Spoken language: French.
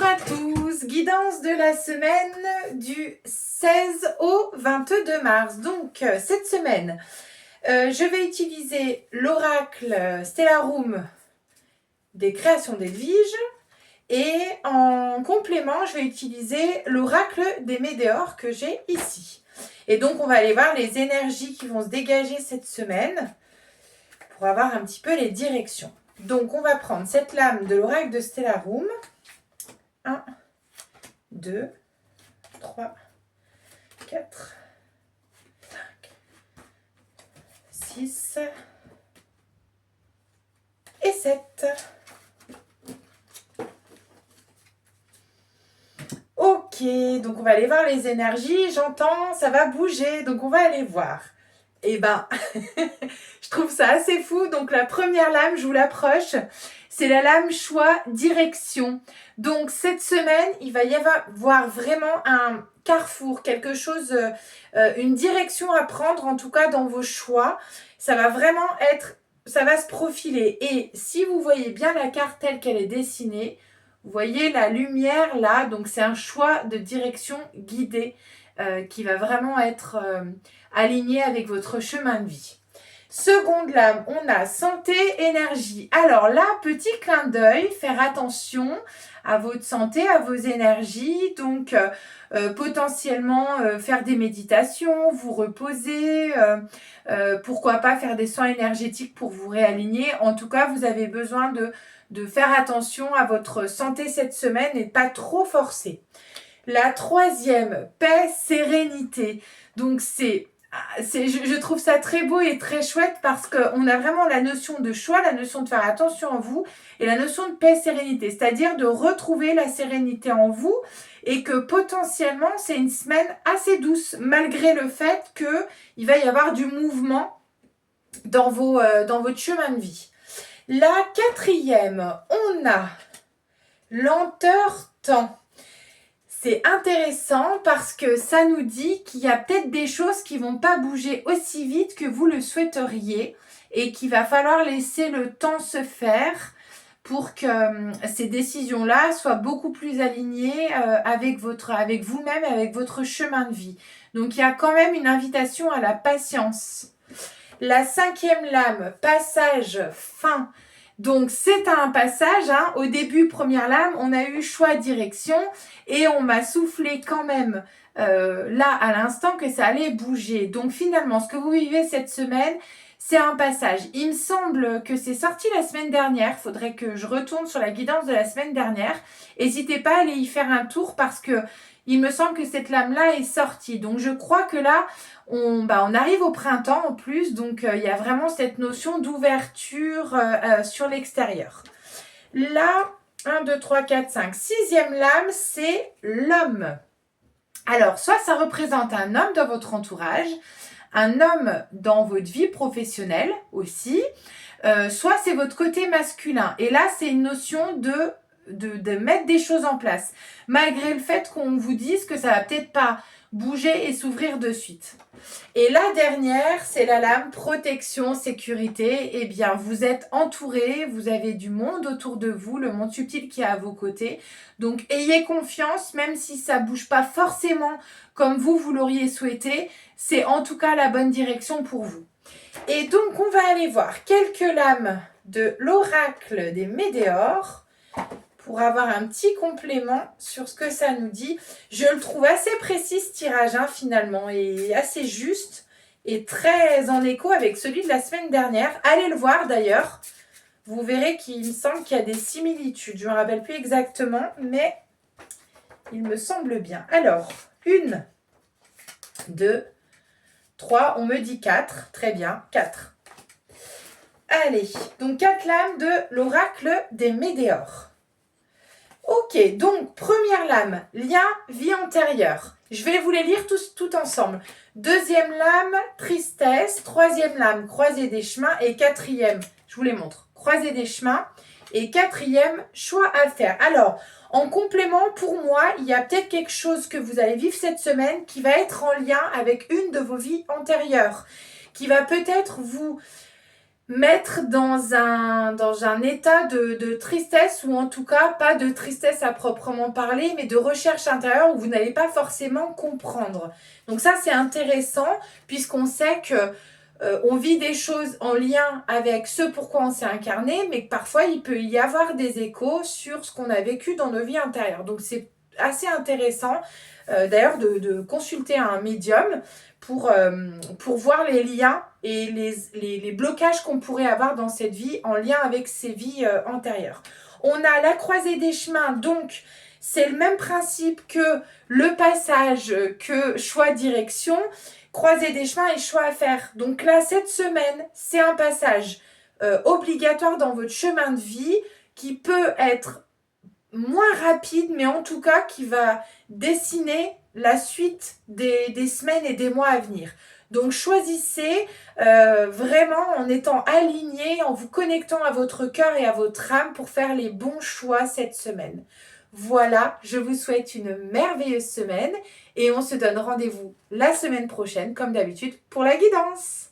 à tous, guidance de la semaine du 16 au 22 mars. Donc cette semaine, je vais utiliser l'oracle Stellarum des créations d'Edwige et en complément, je vais utiliser l'oracle des Médéors que j'ai ici. Et donc on va aller voir les énergies qui vont se dégager cette semaine pour avoir un petit peu les directions. Donc on va prendre cette lame de l'oracle de Stellarum. 1, 2, 3, 4, 5, 6 et 7. Ok, donc on va aller voir les énergies. J'entends, ça va bouger, donc on va aller voir. Eh ben, je trouve ça assez fou. Donc la première lame, je vous l'approche, c'est la lame choix direction. Donc cette semaine, il va y avoir vraiment un carrefour, quelque chose, une direction à prendre en tout cas dans vos choix. Ça va vraiment être, ça va se profiler. Et si vous voyez bien la carte telle qu'elle est dessinée, vous voyez la lumière là, donc c'est un choix de direction guidé qui va vraiment être aligné avec votre chemin de vie. Seconde lame, on a santé, énergie. Alors là, petit clin d'œil, faire attention à votre santé, à vos énergies. Donc, potentiellement faire des méditations, vous reposer, pourquoi pas faire des soins énergétiques pour vous réaligner. En tout cas, vous avez besoin de faire attention à votre santé cette semaine et pas trop forcer. La troisième, paix, sérénité. Donc je trouve ça très beau et très chouette parce qu'on a vraiment la notion de choix, la notion de faire attention à vous et la notion de paix, sérénité, c'est-à-dire de retrouver la sérénité en vous et que potentiellement c'est une semaine assez douce malgré le fait qu'il va y avoir du mouvement dans votre chemin de vie. La quatrième, on a lenteur, temps. C'est intéressant parce que ça nous dit qu'il y a peut-être des choses qui ne vont pas bouger aussi vite que vous le souhaiteriez et qu'il va falloir laisser le temps se faire pour que ces décisions-là soient beaucoup plus alignées avec vous-même et avec votre chemin de vie. Donc il y a quand même une invitation à la patience. La cinquième lame, passage, fin. Donc c'est un passage, hein. Au début, première lame, on a eu choix, direction et on m'a soufflé quand même là à l'instant que ça allait bouger. Donc finalement, ce que vous vivez cette semaine, c'est un passage. Il me semble que c'est sorti la semaine dernière. Il faudrait que je retourne sur la guidance de la semaine dernière. N'hésitez pas à aller y faire un tour parce que il me semble que cette lame-là est sortie. Donc je crois que là, on arrive au printemps en plus, donc il y a vraiment cette notion d'ouverture sur l'extérieur. Là, 1, 2, 3, 4, 5, sixième lame, c'est l'homme. Alors, soit ça représente un homme dans votre entourage, un homme dans votre vie professionnelle aussi, soit c'est votre côté masculin. Et là, c'est une notion de mettre des choses en place, malgré le fait qu'on vous dise que ça va peut-être pas bouger et s'ouvrir de suite. Et la dernière, c'est la lame protection, sécurité. Eh bien, vous êtes entouré, vous avez du monde autour de vous, le monde subtil qui est à vos côtés. Donc, ayez confiance, même si ça bouge pas forcément comme vous l'auriez souhaité, c'est en tout cas la bonne direction pour vous. Et donc, on va aller voir quelques lames de l'oracle des Médéors pour avoir un petit complément sur ce que ça nous dit. Je le trouve assez précis ce tirage finalement et assez juste et très en écho avec celui de la semaine dernière. Allez le voir d'ailleurs, vous verrez qu'il me semble qu'il y a des similitudes. Je ne me rappelle plus exactement, mais il me semble bien. Alors, 1, 2, 3, on me dit 4, très bien, 4. Allez, donc 4 lames de l'oracle des Médéors. Ok, donc première lame, lien, vie antérieure. Je vais vous les lire tous tout ensemble. Deuxième lame, tristesse. Troisième lame, croisée des chemins. Et quatrième, je vous les montre, croisée des chemins. Et quatrième, choix à faire. Alors, en complément, pour moi, il y a peut-être quelque chose que vous allez vivre cette semaine qui va être en lien avec une de vos vies antérieures, qui va peut-être vous mettre dans un état de tristesse, ou en tout cas pas de tristesse à proprement parler, mais de recherche intérieure où vous n'allez pas forcément comprendre. Donc ça, c'est intéressant puisqu'on sait que on vit des choses en lien avec ce pourquoi on s'est incarné, mais que parfois il peut y avoir des échos sur ce qu'on a vécu dans nos vies intérieures. Donc c'est assez intéressant d'ailleurs de consulter un médium pour voir les liens et les blocages qu'on pourrait avoir dans cette vie en lien avec ces vies antérieures. On a la croisée des chemins, donc c'est le même principe que le passage, que choix direction, croisée des chemins et choix à faire. Donc là, cette semaine, c'est un passage obligatoire dans votre chemin de vie qui peut être moins rapide, mais en tout cas qui va dessiner la suite des semaines et des mois à venir. Donc choisissez vraiment en étant aligné, en vous connectant à votre cœur et à votre âme pour faire les bons choix cette semaine. Voilà, je vous souhaite une merveilleuse semaine et on se donne rendez-vous la semaine prochaine, comme d'habitude, pour la guidance.